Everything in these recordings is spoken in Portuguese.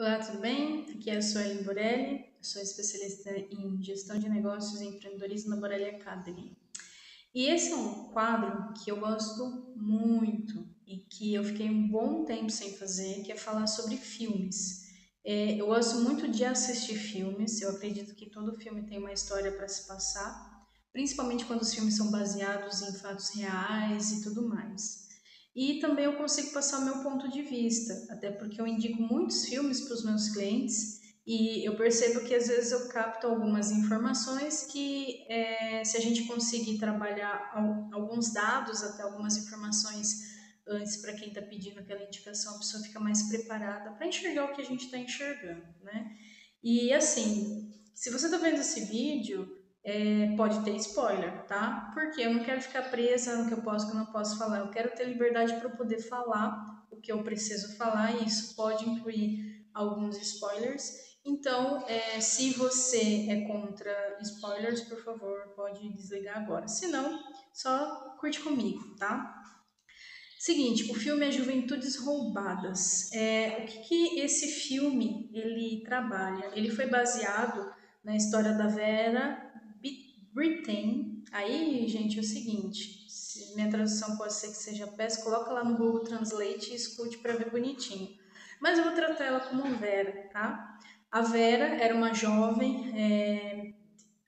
Olá, tudo bem? Aqui é a Suelen Borelli, eu sou especialista em gestão de negócios e empreendedorismo na Borelli Academy. E esse é um quadro que eu gosto muito e que eu fiquei um bom tempo sem fazer, que é falar sobre filmes. Eu gosto muito de assistir filmes, eu acredito que todo filme tem uma história para se passar, principalmente quando os filmes são baseados em fatos reais e tudo mais. E também eu consigo passar o meu ponto de vista, até porque eu indico muitos filmes para os meus clientes e eu percebo que às vezes eu capto algumas informações que, se a gente conseguir trabalhar alguns dados, até algumas informações antes para quem está pedindo aquela indicação, a pessoa fica mais preparada para enxergar o que a gente está enxergando, né? E assim, se você está vendo esse vídeo, pode ter spoiler, tá? Porque eu não quero ficar presa no que eu posso e que eu não posso falar. Eu quero ter liberdade para poder falar o que eu preciso falar, e isso pode incluir alguns spoilers. Então, se você é contra spoilers, por favor, pode desligar agora. Se não, só curte comigo, tá? Seguinte, o filme é Juventudes Roubadas. O que esse filme ele trabalha? Ele foi baseado na história da Vera Brittain. Aí, gente, é o seguinte, minha tradução pode ser que seja péssima, coloca lá no Google Translate e escute para ver bonitinho. Mas eu vou tratar ela como Vera, tá? A Vera era uma jovem,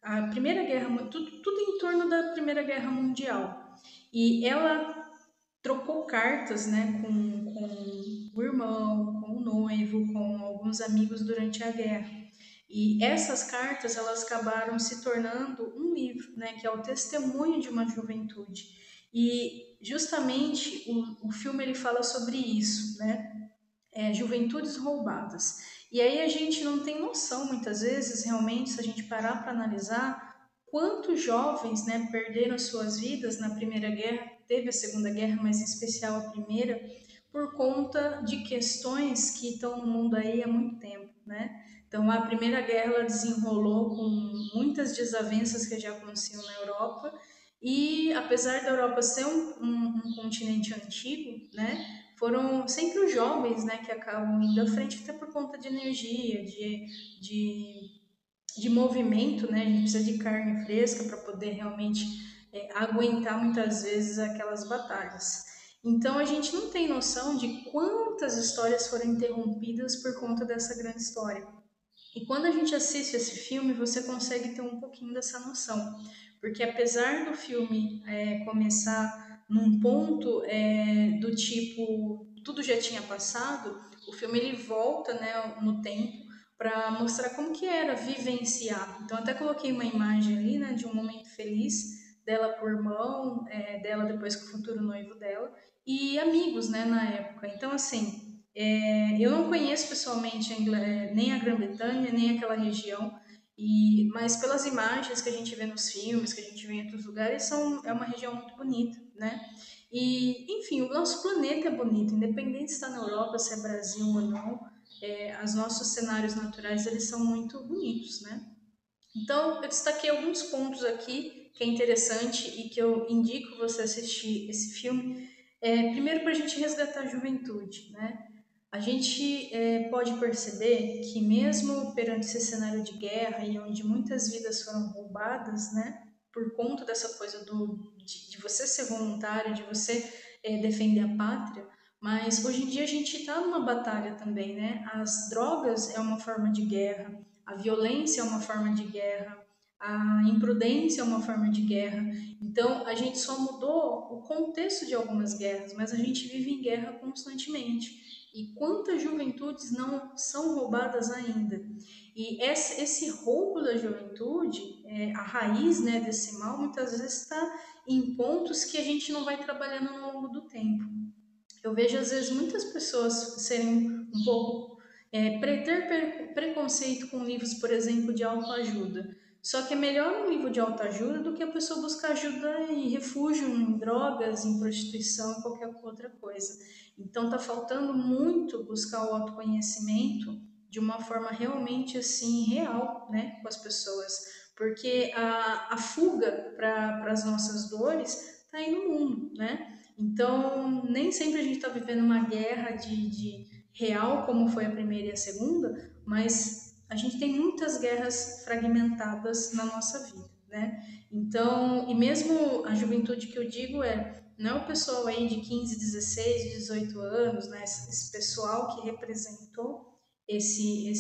a Primeira Guerra, tudo em torno da Primeira Guerra Mundial. E ela trocou cartas, né, com o irmão, com o noivo, com alguns amigos durante a guerra. E essas cartas elas acabaram se tornando um livro, né, que é o testemunho de uma juventude. E justamente o filme ele fala sobre isso, né? Juventudes roubadas. E aí a gente não tem noção, muitas vezes, realmente, se a gente parar para analisar, quantos jovens, né, perderam suas vidas na Primeira Guerra, teve a Segunda Guerra, mas em especial a Primeira, por conta de questões que estão no mundo aí há muito tempo, né? Então, a Primeira Guerra ela desenrolou com muitas desavenças que já aconteciam na Europa, e apesar da Europa ser um continente antigo, né, foram sempre os jovens, né, que acabam indo à frente, até por conta de energia, de, de movimento, né, a gente precisa de carne fresca para poder realmente aguentar muitas vezes aquelas batalhas. Então a gente não tem noção de quantas histórias foram interrompidas por conta dessa grande história. E quando a gente assiste esse filme, você consegue ter um pouquinho dessa noção. Porque apesar do filme começar num ponto do tipo tudo já tinha passado, o filme ele volta, né, no tempo para mostrar como que era vivenciar. Então até coloquei uma imagem ali, né, de um momento feliz dela com o irmão, dela depois com o futuro noivo dela e amigos, né, na época. Então assim, eu não conheço pessoalmente nem a Grã-Bretanha, nem aquela região, mas pelas imagens que a gente vê nos filmes, que a gente vê em outros lugares, é uma região muito bonita, né? E, enfim, o nosso planeta é bonito, independente se está na Europa, se é Brasil ou não, os nossos cenários naturais, eles são muito bonitos, né? Então, eu destaquei alguns pontos aqui que é interessante e que eu indico você assistir esse filme. Primeiro, para a gente resgatar a juventude, né? A gente pode perceber que mesmo perante esse cenário de guerra e onde muitas vidas foram roubadas, né, por conta dessa coisa de você ser voluntário, de você defender a pátria, mas hoje em dia a gente está numa batalha também, né? As drogas é uma forma de guerra, a violência é uma forma de guerra, a imprudência é uma forma de guerra. Então a gente só mudou o contexto de algumas guerras, mas a gente vive em guerra constantemente. E quantas juventudes não são roubadas ainda? E esse roubo da juventude, a raiz, né, desse mal, muitas vezes está em pontos que a gente não vai trabalhando ao longo do tempo. Eu vejo, às vezes, muitas pessoas serem um pouco. Ter preconceito com livros, por exemplo, de autoajuda. Só que é melhor um livro de autoajuda do que a pessoa buscar ajuda em refúgio, em drogas, em prostituição, em qualquer outra coisa. Então, está faltando muito buscar o autoconhecimento de uma forma realmente assim real, né, com as pessoas, porque a fuga para as nossas dores está aí no mundo, né? Então, nem sempre a gente está vivendo uma guerra real como foi a primeira e a segunda, mas a gente tem muitas guerras fragmentadas na nossa vida, né? Então, e mesmo a juventude que eu digo não é o pessoal aí de 15, 16, 18 anos, né? Esse pessoal que representou esse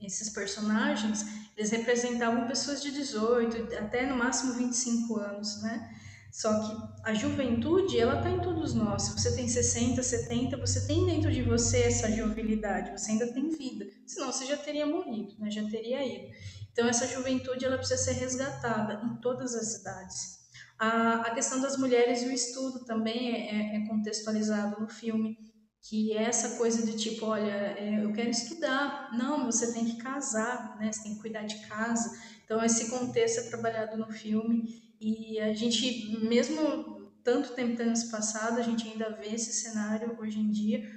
esses personagens, eles representavam pessoas de 18, até no máximo 25 anos, né? Só que a juventude, ela está em todos nós. Se você tem 60, 70, você tem dentro de você essa jovialidade, você ainda tem vida. Senão você já teria morrido, né? Já teria ido. Então essa juventude, ela precisa ser resgatada em todas as idades. A questão das mulheres e o estudo também é contextualizado no filme, que é essa coisa de tipo, olha, eu quero estudar, não, você tem que casar, né? Você tem que cuidar de casa. Então esse contexto é trabalhado no filme e a gente, mesmo tanto tempo tendo se passado, a gente ainda vê esse cenário hoje em dia.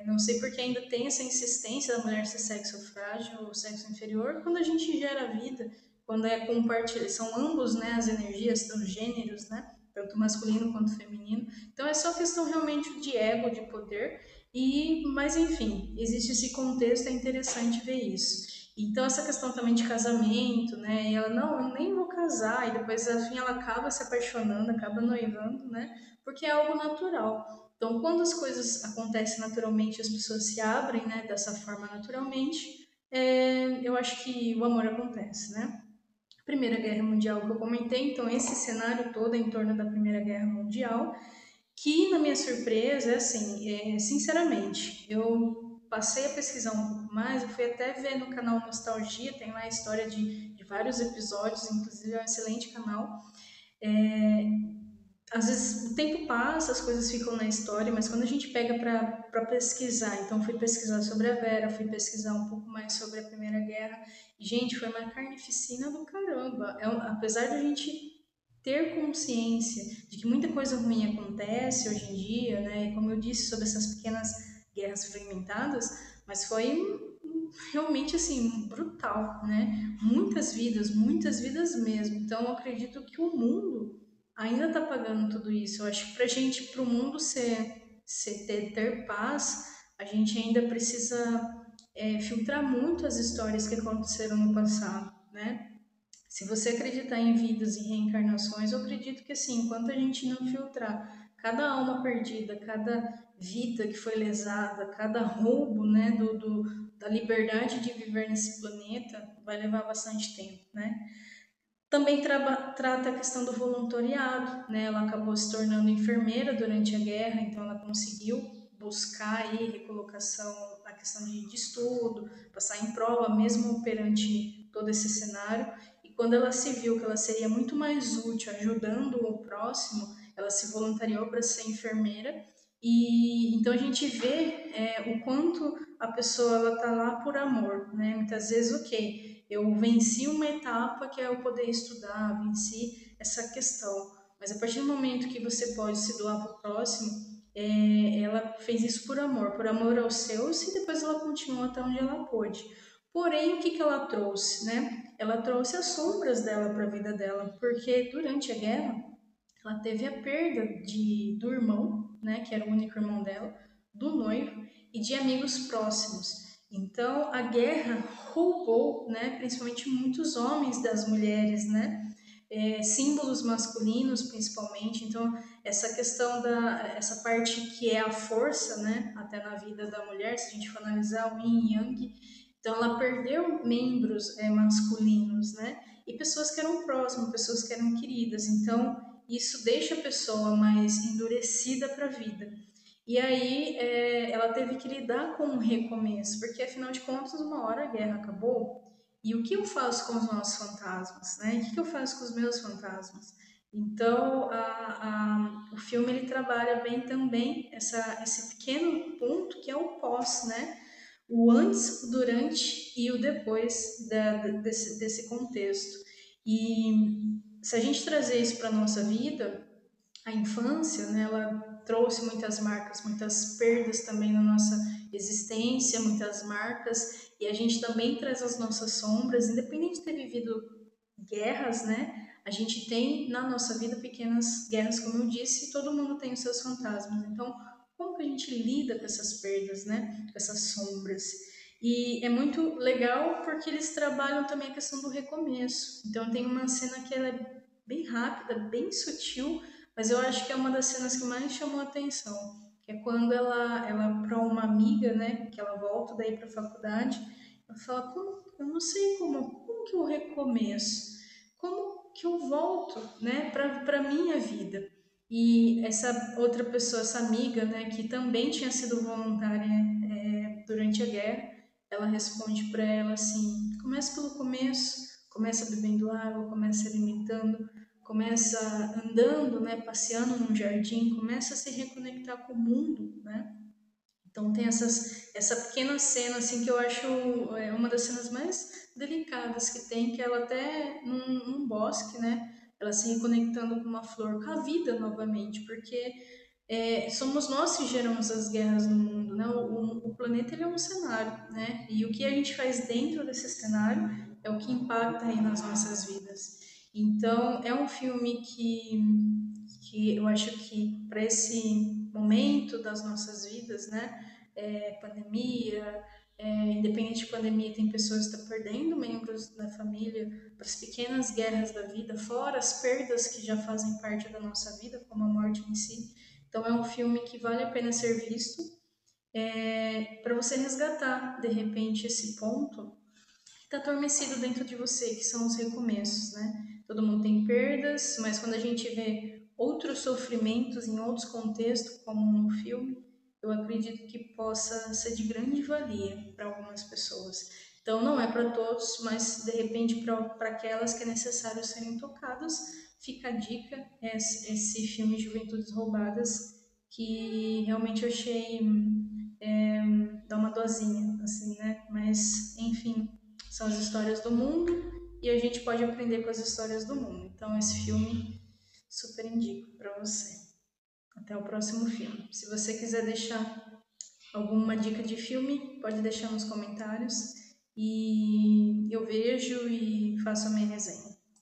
Não sei porque ainda tem essa insistência da mulher ser sexo frágil ou sexo inferior, quando a gente gera vida, quando é compartilhado, são ambos, né, as energias, os gêneros, né? Tanto masculino quanto feminino. Então é só questão realmente de ego, de poder. Mas enfim, existe esse contexto, é interessante ver isso. Então essa questão também de casamento, né? E ela não, eu nem vou casar, e depois afim ela acaba se apaixonando, acaba noivando, né? Porque é algo natural. Então quando as coisas acontecem naturalmente, as pessoas se abrem, né? Dessa forma naturalmente, eu acho que o amor acontece, né? Primeira Guerra Mundial que eu comentei, então esse cenário todo é em torno da Primeira Guerra Mundial, que na minha surpresa, assim, sinceramente, eu passei a pesquisar um pouco mais, eu fui até ver no canal Nostalgia, tem lá a história de vários episódios, inclusive é um excelente canal. É, Às vezes o tempo passa, as coisas ficam na história, mas quando a gente pega para pesquisar, então fui pesquisar sobre a Vera, fui pesquisar um pouco mais sobre a Primeira Guerra, e gente, foi uma carnificina do caramba. Apesar de a gente ter consciência de que muita coisa ruim acontece hoje em dia, né? E como eu disse sobre essas pequenas guerras fragmentadas, mas foi realmente assim brutal, né? Muitas vidas mesmo. Então eu acredito que o mundo ainda está pagando tudo isso. Eu acho que para gente, para o mundo ter paz, a gente ainda precisa filtrar muito as histórias que aconteceram no passado, né? Se você acreditar em vidas e reencarnações, eu acredito que assim, enquanto a gente não filtrar cada alma perdida, cada vida que foi lesada, cada roubo, né, da liberdade de viver nesse planeta, vai levar bastante tempo, né? Também trata a questão do voluntariado, né? Ela acabou se tornando enfermeira durante a guerra, então ela conseguiu buscar aí recolocação na questão de estudo, passar em prova, mesmo perante todo esse cenário. E quando ela se viu que ela seria muito mais útil ajudando o próximo, ela se voluntariou para ser enfermeira. E então a gente vê o quanto a pessoa ela tá lá por amor, né? Muitas vezes, ok, eu venci uma etapa que é eu poder estudar, venci essa questão. Mas a partir do momento que você pode se doar para o próximo, ela fez isso por amor aos seus, e depois ela continuou até onde ela pôde. Porém, o que, que ela trouxe, né? Ela trouxe as sombras dela para a vida dela, porque durante a guerra ela teve a perda do irmão, né, que era o único irmão dela, do noivo e de amigos próximos. Então a guerra roubou, né, principalmente muitos homens das mulheres, né, símbolos masculinos principalmente. Então essa questão essa parte que é a força, né, até na vida da mulher, se a gente for analisar o Yin e Yang, então ela perdeu membros masculinos, né, e pessoas que eram próximas, pessoas que eram queridas. Então isso deixa a pessoa mais endurecida para a vida. E aí ela teve que lidar com um recomeço, porque afinal de contas, uma hora a guerra acabou. E o que eu faço com os nossos fantasmas, né? O que eu faço com os meus fantasmas? Então, o filme ele trabalha bem também esse pequeno ponto que é o pós, né? O antes, o durante e o depois desse contexto. E se a gente trazer isso para a nossa vida, a infância, né, ela trouxe muitas marcas, muitas perdas também na nossa existência, muitas marcas, e a gente também traz as nossas sombras, independente de ter vivido guerras, né? A gente tem na nossa vida pequenas guerras, como eu disse, e todo mundo tem os seus fantasmas. Então, como que a gente lida com essas perdas, né? Com essas sombras. E é muito legal porque eles trabalham também a questão do recomeço. Então tem uma cena que ela é bem rápida, bem sutil, mas eu acho que é uma das cenas que mais chamou a atenção, que é quando ela para uma amiga, né, que ela volta daí para a faculdade, ela fala, como, eu não sei como que eu recomeço, como que eu volto, né, para minha vida. E essa outra pessoa, essa amiga, né, que também tinha sido voluntária durante a guerra, ela responde para ela assim: começa pelo começo, começa bebendo água, começa se alimentando, começa andando, né, passeando num jardim, começa a se reconectar com o mundo, né? Então tem essa pequena cena assim que eu acho uma das cenas mais delicadas que tem, que ela até num bosque, né? Ela se reconectando com uma flor, com a vida novamente, porque somos nós que geramos as guerras no mundo, né? O planeta ele é um cenário, né? E o que a gente faz dentro desse cenário é o que impacta aí nas nossas vidas. Então é um filme que eu acho que para esse momento das nossas vidas, né? Pandemia, independente de pandemia, tem pessoas que estão perdendo membros da família para as pequenas guerras da vida, fora as perdas que já fazem parte da nossa vida, como a morte em si. Então é um filme que vale a pena ser visto para você resgatar, de repente, esse ponto que está adormecido dentro de você, que são os recomeços, né? Todo mundo tem perdas, mas quando a gente vê outros sofrimentos em outros contextos, como no filme, eu acredito que possa ser de grande valia para algumas pessoas. Então, não é para todos, mas de repente para aquelas que é necessário serem tocadas, fica a dica, esse filme Juventudes Roubadas, que realmente eu achei dá uma dosinha, assim, né? Mas, enfim, são as histórias do mundo e a gente pode aprender com as histórias do mundo. Então, esse filme super indico para você. Até o próximo filme. Se você quiser deixar alguma dica de filme, pode deixar nos comentários e eu vejo e faço a minha resenha.